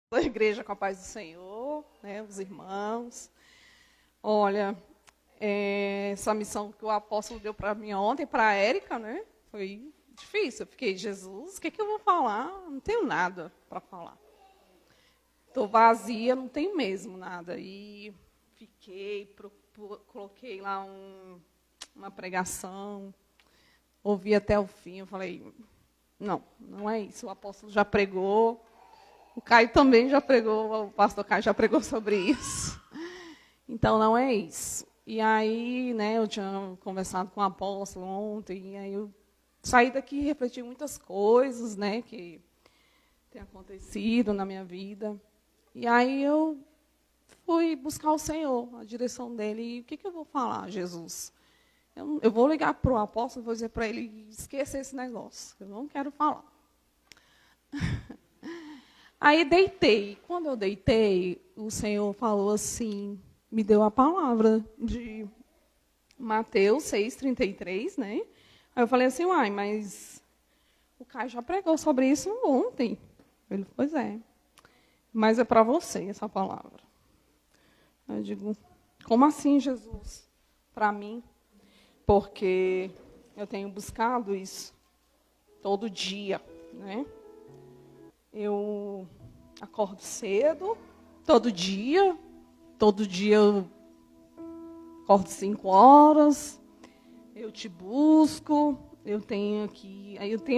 Da igreja com a paz do Senhor, né, os irmãos. Olha, essa missão que o apóstolo deu para mim ontem, para a Érica, né, foi difícil. Eu fiquei, Jesus, o que eu vou falar? Não tenho nada para falar. Estou vazia, não tenho mesmo nada. E fiquei, coloquei lá uma pregação, ouvi até o fim. Eu falei, não é isso. O apóstolo já pregou. O Caio também já pregou, o pastor Caio já pregou sobre isso. Então, não é isso. E aí, né, eu tinha conversado com o apóstolo ontem, e aí eu saí daqui e refleti muitas coisas, né, que tem acontecido na minha vida. E aí eu fui buscar o Senhor, a direção dele. E o que eu vou falar, Jesus? Eu vou ligar para o apóstolo e vou dizer para ele esquecer esse negócio. Eu não quero falar. Aí deitei. Quando eu deitei, o Senhor falou assim, me deu a palavra de Mateus 6,33, né? Aí eu falei assim, mas o Caio já pregou sobre isso ontem. Ele, pois é. Mas é para você essa palavra. Eu digo, como assim, Jesus? Para mim? Porque eu tenho buscado isso todo dia, né? Eu acordo cedo, todo dia eu acordo 5 horas, eu te busco, eu tenho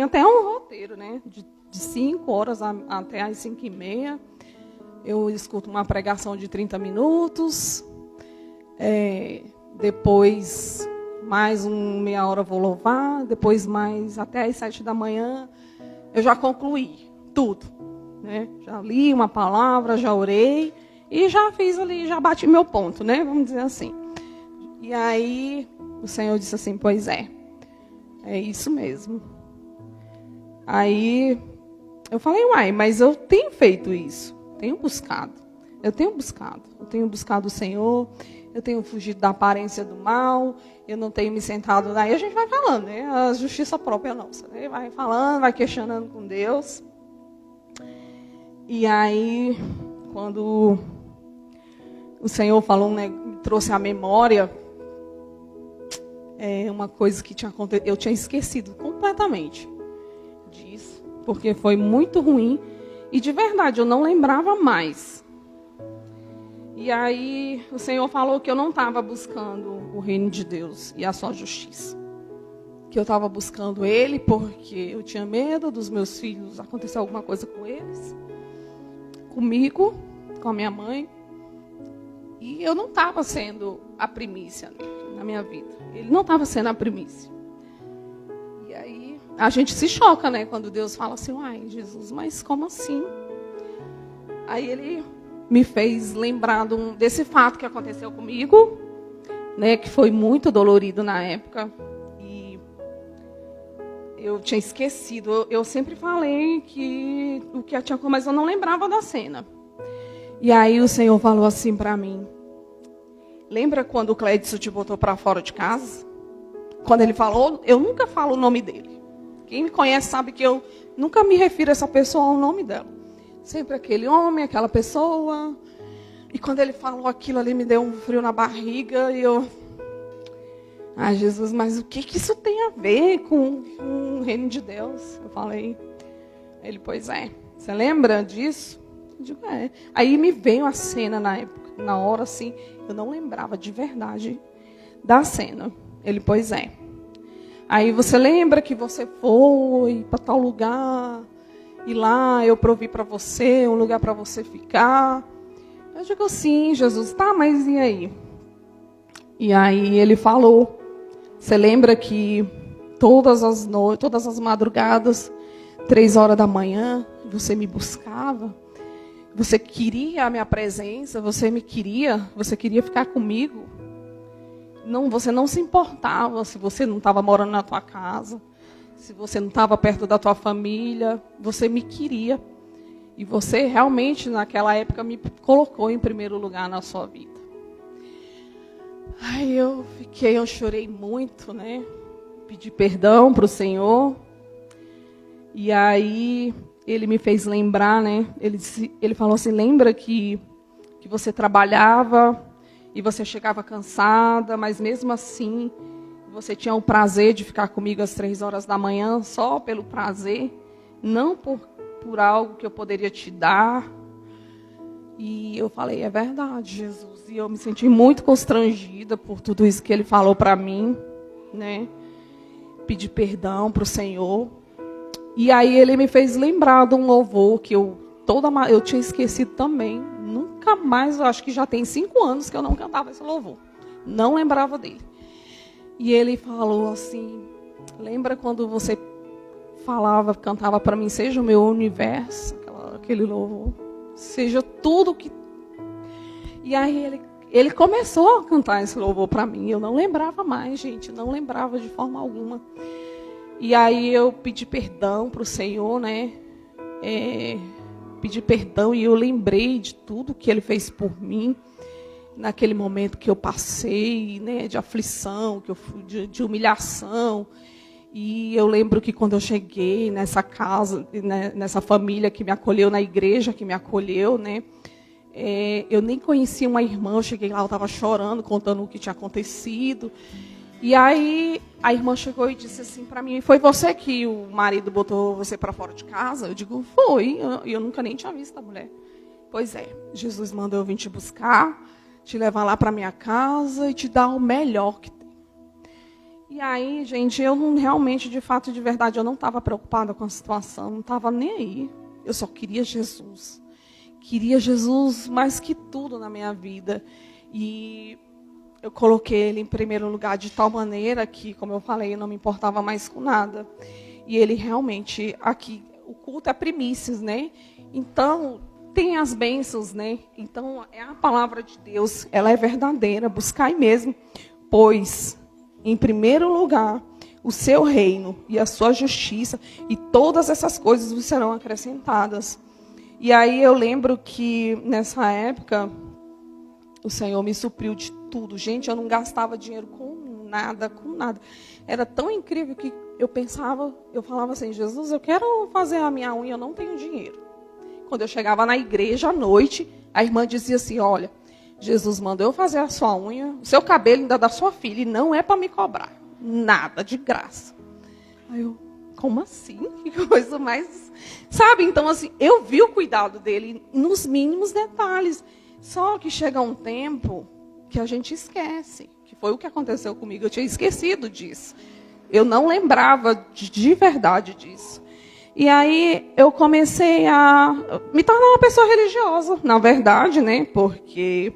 até um roteiro, né, de 5 horas até as 5h30, eu escuto uma pregação de 30 minutos, depois mais meia hora eu vou louvar, depois mais até as 7 da manhã, eu já concluí tudo, né? Já li uma palavra, já orei e já fiz ali, já bati meu ponto, né? Vamos dizer assim. E aí o Senhor disse assim, pois é isso mesmo. Aí eu falei, mas eu tenho feito isso, eu tenho buscado o Senhor, eu tenho fugido da aparência do mal, eu não tenho me sentado lá. E a gente vai falando, né? A justiça própria nossa, né? Vai falando, vai questionando com Deus. E aí, quando o Senhor falou, né, me trouxe à memória uma coisa que tinha acontecido, eu tinha esquecido completamente disso, porque foi muito ruim e de verdade eu não lembrava mais. E aí o Senhor falou que eu não estava buscando o reino de Deus e a sua justiça, que eu estava buscando Ele porque eu tinha medo dos meus filhos acontecer alguma coisa com eles, comigo, com a minha mãe, e eu não estava sendo a primícia na minha vida. Ele não estava sendo a primícia. E aí a gente se choca, né, quando Deus fala assim, Jesus, mas como assim? Aí ele me fez lembrar desse fato que aconteceu comigo, né, que foi muito dolorido na época. E eu tinha esquecido. Eu sempre falei que o que tinha acontecido, mas eu não lembrava da cena. E aí o Senhor falou assim para mim, lembra quando o Clédson te botou para fora de casa? Quando ele falou, eu nunca falo o nome dele. Quem me conhece sabe que eu nunca me refiro a essa pessoa ao nome dela. Sempre aquele homem, aquela pessoa. E quando ele falou aquilo ali, me deu um frio na barriga. E eu... Jesus, mas o que isso tem a ver com o reino de Deus? Eu falei. Ele, pois é. Você lembra disso? Eu digo, é. Aí me veio a cena na época. Na hora, assim, eu não lembrava de verdade da cena. Ele, pois é. Aí você lembra que você foi para tal lugar... E lá eu provi para você um lugar para você ficar. Eu digo, sim, Jesus, tá, mas e aí? E aí ele falou, você lembra que todas as noites, todas as madrugadas, 3 horas da manhã, você me buscava? Você queria a minha presença, você queria ficar comigo? Não, você não se importava se você não estava morando na tua casa. Se você não estava perto da tua família, você me queria. E você realmente, naquela época, me colocou em primeiro lugar na sua vida. Aí eu chorei muito, né? Pedi perdão para o Senhor. E aí ele me fez lembrar, né? Ele falou assim, lembra que você trabalhava e você chegava cansada, mas mesmo assim você tinha o prazer de ficar comigo às 3 horas da manhã, só pelo prazer, não por algo que eu poderia te dar. E eu falei, é verdade, Jesus. E eu me senti muito constrangida por tudo isso que ele falou para mim, né? Pedi perdão para o Senhor. E aí ele me fez lembrar de um louvor que eu tinha esquecido também. Nunca mais, eu acho que já tem 5 anos que eu não cantava esse louvor. Não lembrava dele. E ele falou assim, lembra quando você cantava para mim, seja o meu universo, aquele louvor, seja tudo que... E aí ele começou a cantar esse louvor para mim, eu não lembrava mais, gente, não lembrava de forma alguma. E aí eu pedi perdão para o Senhor, né? Pedi perdão e eu lembrei de tudo que ele fez por mim, naquele momento que eu passei, né, de aflição, que eu fui de humilhação. E eu lembro que quando eu cheguei nessa casa, né, nessa família que me acolheu, na igreja que me acolheu, né, eu nem conhecia uma irmã, eu cheguei lá, eu estava chorando, contando o que tinha acontecido. E aí a irmã chegou e disse assim para mim, foi você que o marido botou você para fora de casa? Eu digo, foi, eu nunca nem tinha visto a mulher. Pois é, Jesus mandou eu vir te buscar, te levar lá para minha casa e te dar o melhor que tem. E aí, gente, eu não realmente, de fato, de verdade, eu não estava preocupada com a situação, não estava nem aí. Eu só queria Jesus. Queria Jesus mais que tudo na minha vida. E eu coloquei ele em primeiro lugar de tal maneira que, como eu falei, eu não me importava mais com nada. E ele realmente, aqui, o culto é primícias, né? Então, tem as bênçãos, né? Então, é a palavra de Deus, ela é verdadeira, buscai mesmo, pois, em primeiro lugar, o seu reino e a sua justiça, e todas essas coisas vos serão acrescentadas. E aí eu lembro que, nessa época, o Senhor me supriu de tudo. Gente, eu não gastava dinheiro com nada, com nada. Era tão incrível que eu falava assim, Jesus, eu quero fazer a minha unha, eu não tenho dinheiro. Quando eu chegava na igreja à noite, a irmã dizia assim, olha, Jesus mandou eu fazer a sua unha, o seu cabelo ainda da sua filha, e não é para me cobrar. Nada, de graça. Aí eu, como assim? Que coisa mais... Sabe, então assim, eu vi o cuidado dele nos mínimos detalhes. Só que chega um tempo que a gente esquece, que foi o que aconteceu comigo, eu tinha esquecido disso. Eu não lembrava de verdade disso. E aí eu comecei a me tornar uma pessoa religiosa, na verdade, né? Porque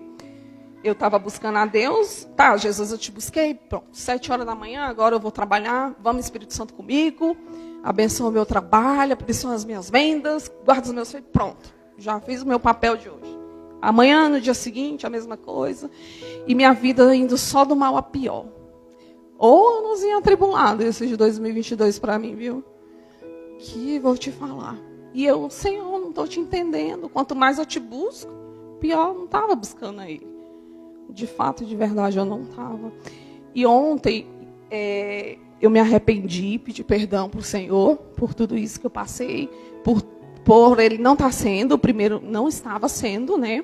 eu estava buscando a Deus. Tá, Jesus, eu te busquei. Pronto, 7 horas da manhã, agora eu vou trabalhar. Vamos, Espírito Santo, comigo. Abençoa o meu trabalho, abençoa as minhas vendas, guarda os meus filhos. Pronto, já fiz o meu papel de hoje. Amanhã, no dia seguinte, a mesma coisa. E minha vida indo só do mal a pior. Ou anos atribulado esse de 2022 para mim, viu? Que vou te falar. E eu, Senhor, não estou te entendendo. Quanto mais eu te busco, pior, eu não estava buscando a Ele. De fato, de verdade, eu não estava. E ontem, eu me arrependi, pedi perdão para o Senhor por tudo isso que eu passei, por Ele não estar sendo, o primeiro não estava sendo, né?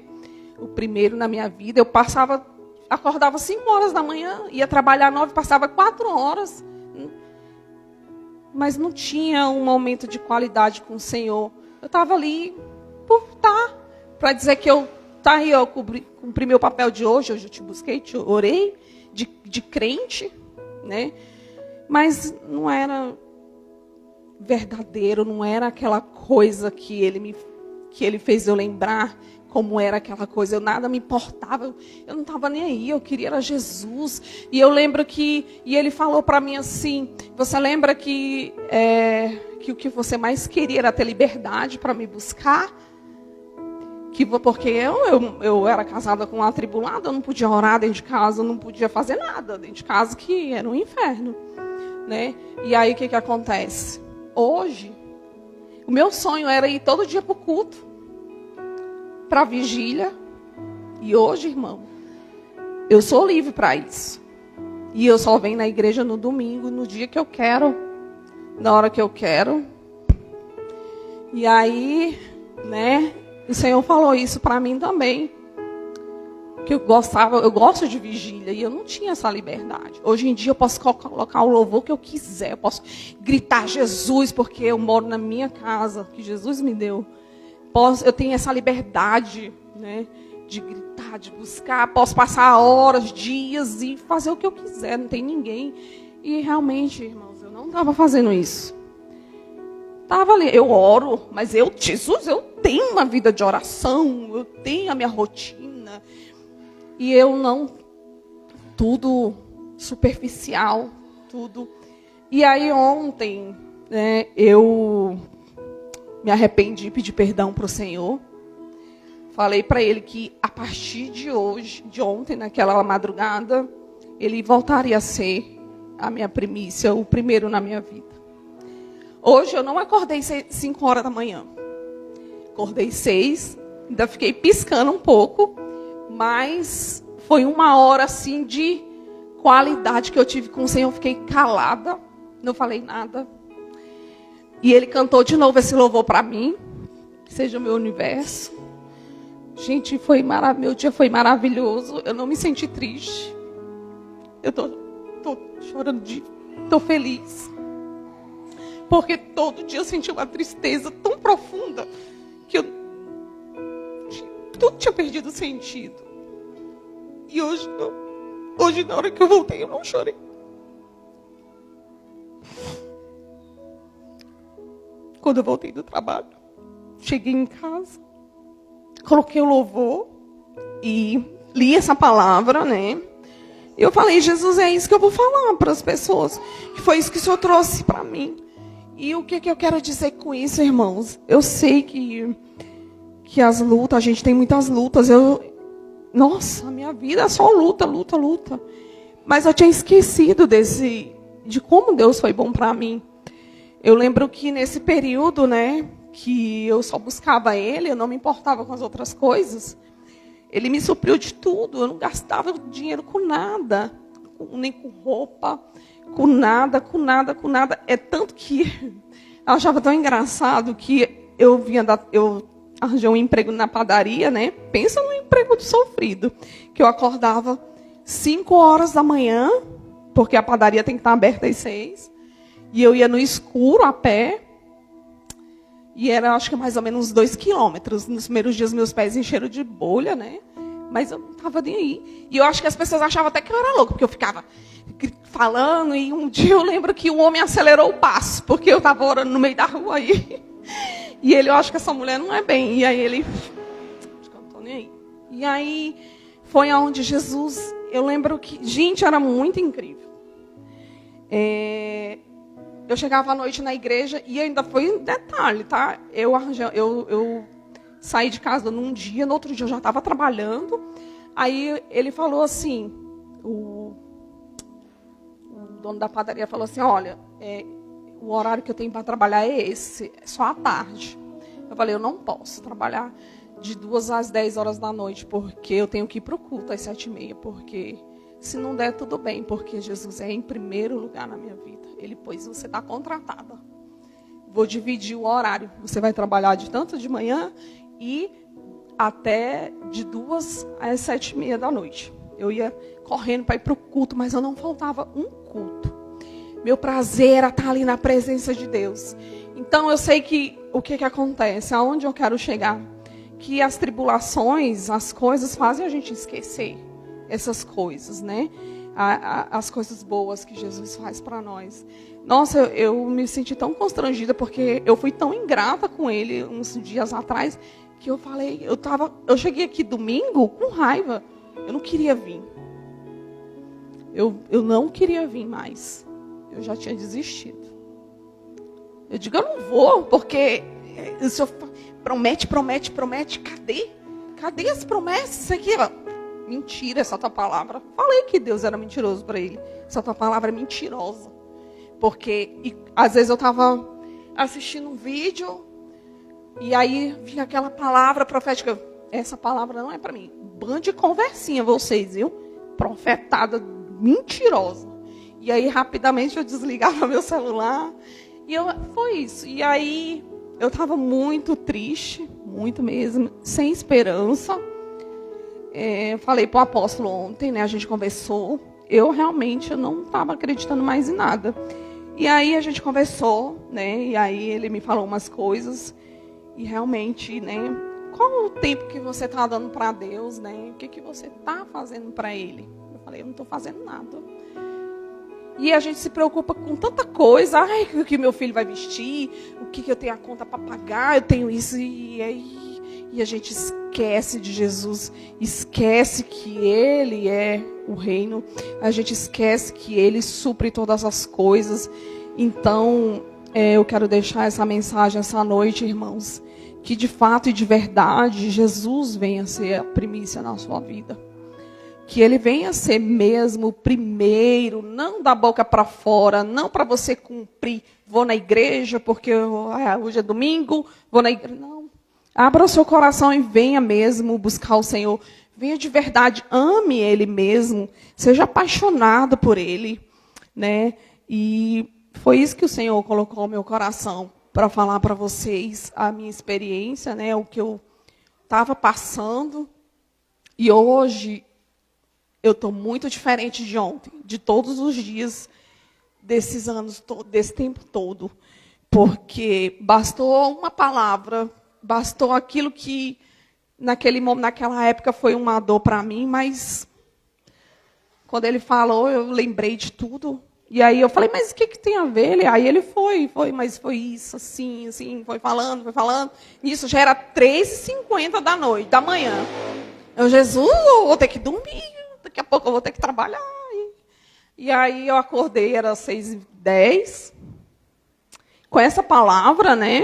O primeiro na minha vida. Eu acordava 5 horas da manhã, ia trabalhar 9, passava 4 horas... Mas não tinha um momento de qualidade com o Senhor. Eu estava ali por estar, para dizer que eu cumpri meu papel de hoje eu te busquei, te orei, de crente, né? Mas não era verdadeiro, não era aquela coisa que ele fez eu lembrar, como era aquela coisa, eu nada me importava, eu não estava nem aí, eu queria era Jesus. E eu lembro e ele falou para mim assim, você lembra que o que você mais queria era ter liberdade para me buscar? Porque eu era casada com um atribulado, eu não podia orar dentro de casa, eu não podia fazer nada dentro de casa, que era um inferno, né? E aí o que acontece? Hoje, o meu sonho era ir todo dia para o culto, para a vigília. E hoje, irmão, eu sou livre para isso. E eu só venho na igreja no domingo, no dia que eu quero, na hora que eu quero. E aí, né, o Senhor falou isso para mim também. Que eu gosto de vigília e eu não tinha essa liberdade. Hoje em dia eu posso colocar o louvor que eu quiser, eu posso gritar Jesus porque eu moro na minha casa, que Jesus me deu. Eu tenho essa liberdade, né, de gritar, de buscar, posso passar horas, dias e fazer o que eu quiser, não tem ninguém. E realmente, irmãos, eu não estava fazendo isso. Estava ali, eu oro, mas Jesus, eu tenho uma vida de oração, eu tenho a minha rotina. E eu não, tudo superficial, tudo. E aí ontem, né, eu me arrependi, pedi perdão para o Senhor. Falei para ele que a partir de hoje, de ontem, naquela madrugada, ele voltaria a ser a minha primícia, o primeiro na minha vida. Hoje eu não acordei 5 horas da manhã. Acordei 6, ainda fiquei piscando um pouco. Mas foi uma hora assim de qualidade que eu tive com o Senhor. Eu fiquei calada, não falei nada. E ele cantou de novo esse louvor para mim. Seja o meu universo. Gente, meu dia foi maravilhoso. Eu não me senti triste. Eu tô chorando, tô feliz. Porque todo dia eu senti uma tristeza tão profunda que tudo tinha perdido sentido. E hoje não. Hoje, na hora que eu voltei, eu não chorei. Quando eu voltei do trabalho, cheguei em casa, coloquei o louvor e li essa palavra, né? Eu falei, Jesus, é isso que eu vou falar para as pessoas. Que foi isso que o Senhor trouxe para mim. E o que eu quero dizer com isso, irmãos? Eu sei que as lutas, a gente tem muitas lutas. Nossa, a minha vida é só luta. Mas eu tinha esquecido de como Deus foi bom para mim. Eu lembro que nesse período, né, que eu só buscava Ele, eu não me importava com as outras coisas. Ele me supriu de tudo, eu não gastava dinheiro com nada, nem com roupa, com nada. É tanto que eu achava tão engraçado que eu arranjei um emprego na padaria, né? Pensa num emprego sofrido. Que eu acordava 5 horas da manhã, porque a padaria tem que estar aberta às 6. E eu ia no escuro, a pé. E era, acho que mais ou menos 2 quilômetros. Nos primeiros dias, meus pés encheram de bolha, né? Mas eu não estava nem aí. E eu acho que as pessoas achavam até que eu era louca, porque eu ficava falando. E um dia eu lembro que um homem acelerou o passo, porque eu estava orando no meio da rua aí. E eu acho que essa mulher não é bem. E aí ele, acho que eu não estou nem aí. E aí foi aonde Jesus, eu lembro que, gente, era muito incrível. Eu chegava à noite na igreja e ainda foi um detalhe, tá? Eu saí de casa num dia, no outro dia eu já estava trabalhando. Aí ele falou assim, o dono da padaria falou assim, olha, o horário que eu tenho para trabalhar é esse, é só à tarde. Eu falei, eu não posso trabalhar de 2 às 10 horas da noite, porque eu tenho que ir para o culto às 7h30, porque se não der, tudo bem, porque Jesus é em primeiro lugar na minha vida. Ele, pois você está contratada. Vou dividir o horário. Você vai trabalhar de tanto de manhã e até de 2 às 7h30 da noite. Eu ia correndo para ir para o culto, mas eu não faltava um culto. Meu prazer era estar ali na presença de Deus. Então eu sei que o que acontece, aonde eu quero chegar, que as tribulações, as coisas fazem a gente esquecer essas coisas, né? As coisas boas que Jesus faz para nós. Nossa, eu me senti tão constrangida porque eu fui tão ingrata com Ele uns dias atrás que eu falei, eu cheguei aqui domingo com raiva. Eu não queria vir. Eu não queria vir mais. Eu já tinha desistido. Eu digo, eu não vou, porque o Senhor promete. Cadê as promessas? Isso aqui, ó. Mentira, essa tua palavra. Falei que Deus era mentiroso para ele. Essa tua palavra é mentirosa. Porque às vezes eu estava assistindo um vídeo e aí vinha aquela palavra profética. Essa palavra não é para mim. Bando de conversinha vocês, viu? Profetada mentirosa. E aí rapidamente eu desligava meu celular. E foi isso. E aí eu estava muito triste, muito mesmo, sem esperança. Falei para o apóstolo ontem, né? A gente conversou. Eu realmente não estava acreditando mais em nada. E aí a gente conversou, né? E aí ele me falou umas coisas. E realmente, né? Qual o tempo que você está dando para Deus, né? O que você está fazendo para Ele? Eu falei, eu não estou fazendo nada. E a gente se preocupa com tanta coisa. Ai, o que meu filho vai vestir? O que eu tenho a conta para pagar? Eu tenho isso. E a gente esquece de Jesus. Esquece que Ele é o reino. A gente esquece que Ele supre todas as coisas. Então, eu quero deixar essa mensagem essa noite, irmãos. Que de fato e de verdade, Jesus venha ser a primícia na sua vida. Que Ele venha ser mesmo o primeiro, não da boca para fora, não para você cumprir, vou na igreja porque hoje é domingo, vou na igreja. Não. Abra o seu coração e venha mesmo buscar o Senhor. Venha de verdade, ame Ele mesmo, seja apaixonado por Ele, né? E foi isso que o Senhor colocou no meu coração para falar para vocês a minha experiência, né? O que eu estava passando. E hoje eu estou muito diferente de ontem, de todos os dias desses anos, desse tempo todo. Porque bastou uma palavra, bastou aquilo que naquela época foi uma dor para mim, mas quando ele falou, eu lembrei de tudo. E aí eu falei, mas o que tem a ver? Aí ele foi, mas foi isso, assim, foi falando. Isso já era 3h50 da manhã. Jesus, eu vou ter que dormir, daqui a pouco eu vou ter que trabalhar. E aí eu acordei, era 6h10, com essa palavra, né?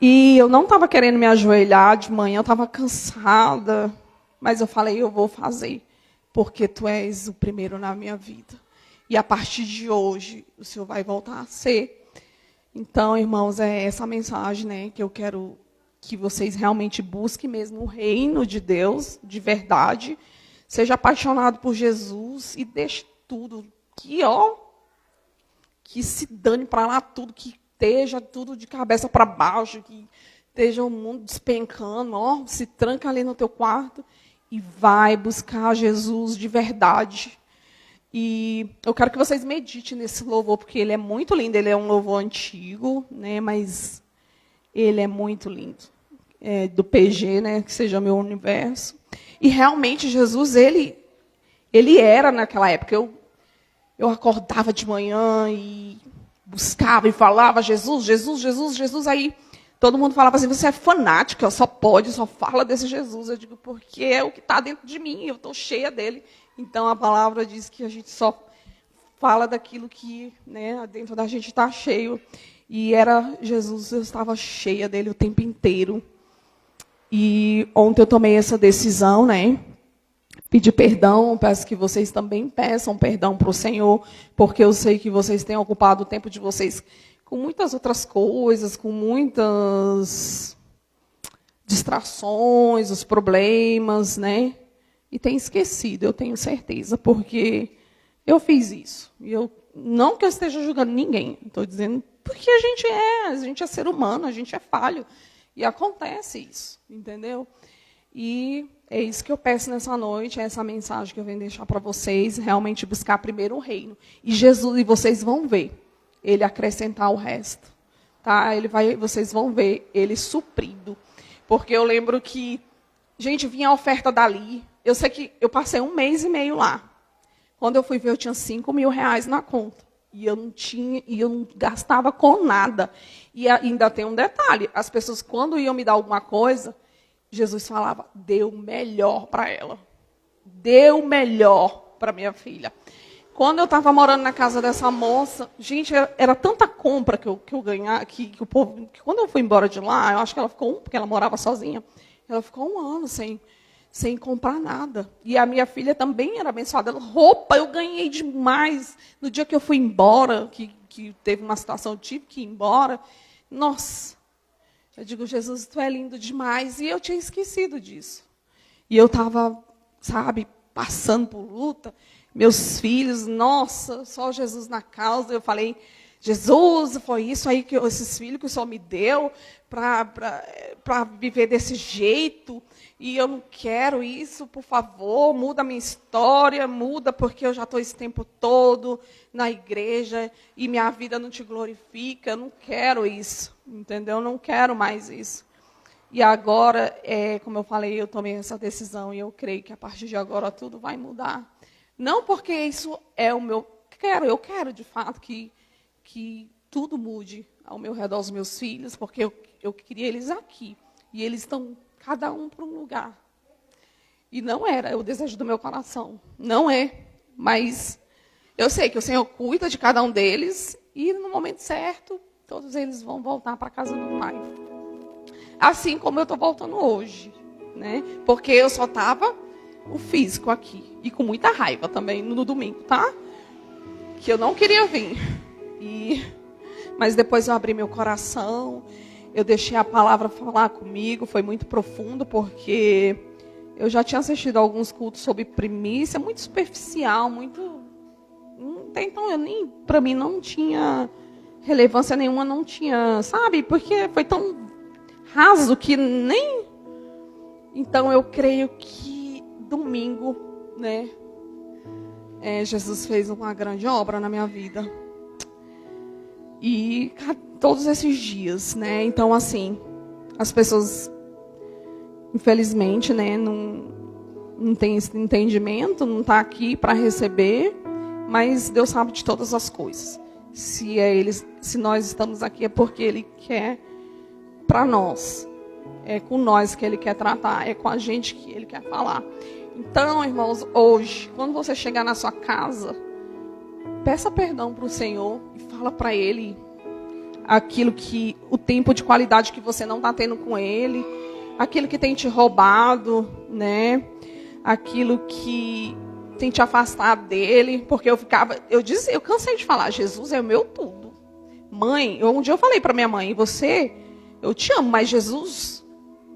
E eu não estava querendo me ajoelhar de manhã, eu estava cansada. Mas eu falei, eu vou fazer, porque Tu és o primeiro na minha vida. E a partir de hoje, o Senhor vai voltar a ser. Então, irmãos, é essa mensagem, né, que eu quero que vocês realmente busquem mesmo o reino de Deus, de verdade. Seja apaixonado por Jesus e deixe tudo que se dane para lá tudo, que esteja tudo de cabeça para baixo, que esteja o mundo despencando, se tranca ali no teu quarto e vai buscar Jesus de verdade. E eu quero que vocês meditem nesse louvor, porque ele é muito lindo. Ele é um louvor antigo, né, mas ele é muito lindo. É do PG, né, que seja meu universo. E realmente Jesus, ele era naquela época. Eu acordava de manhã e buscava e falava Jesus, Jesus, Jesus, Jesus. Aí todo mundo falava assim, você é fanática, só fala desse Jesus. Eu digo, porque é o que está dentro de mim, eu estou cheia dele. Então, a palavra diz que a gente só fala daquilo que, né, dentro da gente está cheio. E era Jesus, eu estava cheia dele o tempo inteiro. E ontem eu tomei essa decisão, né? Pedi perdão, peço que vocês também peçam perdão para o Senhor, porque eu sei que vocês têm ocupado o tempo de vocês com muitas outras coisas, com muitas distrações, os problemas, né? E tem esquecido, eu tenho certeza, porque eu fiz isso. E não que eu esteja julgando ninguém, estou dizendo porque a gente é ser humano, a gente é falho. E acontece isso, entendeu? E é isso que eu peço nessa noite, é essa mensagem que eu venho deixar para vocês, realmente buscar primeiro o reino. E Jesus, e vocês vão ver, ele acrescentar o resto. Tá? Vocês vão ver ele suprido. Porque eu lembro que, gente, vinha a oferta dali. Eu sei que eu passei 1 mês e meio lá. Quando eu fui ver, eu tinha R$5.000 na conta. E eu não gastava com nada. E ainda tem um detalhe, as pessoas, quando iam me dar alguma coisa, Jesus falava, dê o melhor para ela. Dê o melhor para minha filha. Quando eu estava morando na casa dessa moça, gente, era tanta compra que eu ganhava, que o povo, que quando eu fui embora de lá, eu acho que ela ficou porque ela morava sozinha, ela ficou 1 ano sem comprar nada. E a minha filha também era abençoada. Roupa, eu ganhei demais. No dia que eu fui embora, que teve uma situação, eu tive que ir embora. Nossa, eu digo, Jesus, Tu é lindo demais. E eu tinha esquecido disso. E eu estava, passando por luta. Meus filhos, nossa, só Jesus na causa. Eu falei, Jesus, foi isso aí, que esses filhos que o Senhor me deu para viver desse jeito, e eu não quero isso, por favor, muda a minha história, muda, porque eu já estou esse tempo todo na igreja e minha vida não te glorifica, eu não quero isso, entendeu? Eu não quero mais isso. E agora, como eu falei, eu tomei essa decisão e eu creio que a partir de agora tudo vai mudar. Não porque isso é o meu... Eu quero de fato que tudo mude ao meu redor, os meus filhos, porque eu queria eles aqui. E eles estão, cada um para um lugar. E não era o desejo do meu coração. Não é. Mas eu sei que o Senhor cuida de cada um deles e no momento certo, todos eles vão voltar para a casa do Pai. Assim como eu estou voltando hoje, né? Porque eu só estava o físico aqui. E com muita raiva também no domingo, tá? Que eu não queria vir. Mas depois eu abri meu coração. Eu deixei a palavra falar comigo. Foi muito profundo, porque eu já tinha assistido a alguns cultos sobre primícia. Muito superficial, muito... Então, para mim não tinha relevância nenhuma, não tinha... Sabe? Porque foi tão... raso que nem... Então eu creio que domingo, né, Jesus fez uma grande obra na minha vida. E todos esses dias, né, então assim, as pessoas, infelizmente, né, não tem esse entendimento, não está aqui para receber, mas Deus sabe de todas as coisas. Se nós estamos aqui é porque Ele quer para nós. É com nós que Ele quer tratar, é com a gente que Ele quer falar. Então, irmãos, hoje, quando você chegar na sua casa, peça perdão para o Senhor e fala para Ele o tempo de qualidade que você não está tendo com Ele, aquilo que tem te roubado, né? Aquilo que tem te afastado dele, porque eu cansei de falar, Jesus é o meu tudo. Mãe, um dia eu falei para minha mãe, eu te amo, mas Jesus,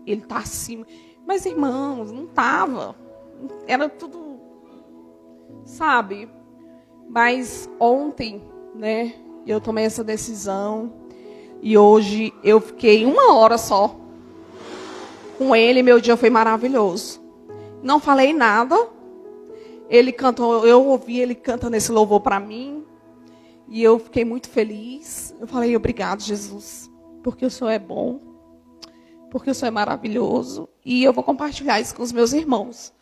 Ele está acima. Mas, irmãos, não estava. Era tudo, sabe? Mas ontem, né, eu tomei essa decisão. E hoje eu fiquei 1 hora só com Ele. Meu dia foi maravilhoso. Não falei nada. Ele cantou, eu ouvi Ele cantando esse louvor para mim. E eu fiquei muito feliz. Eu falei, obrigado, Jesus. Porque o Senhor é bom, porque o Senhor é maravilhoso, e eu vou compartilhar isso com os meus irmãos,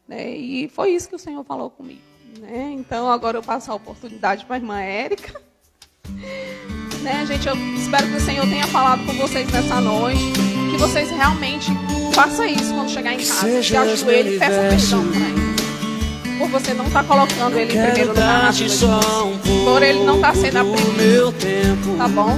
né? E foi isso que o Senhor falou comigo, né? Então agora eu passo a oportunidade para a irmã Érica, né, gente? Eu espero que o Senhor tenha falado com vocês nessa noite, que vocês realmente façam isso quando chegar em casa, se ajoelhe e peça perdão para Ele, por você não estar colocando Ele em primeiro lugar na sua vida, por Ele não estar sendo a primeira, tá bom?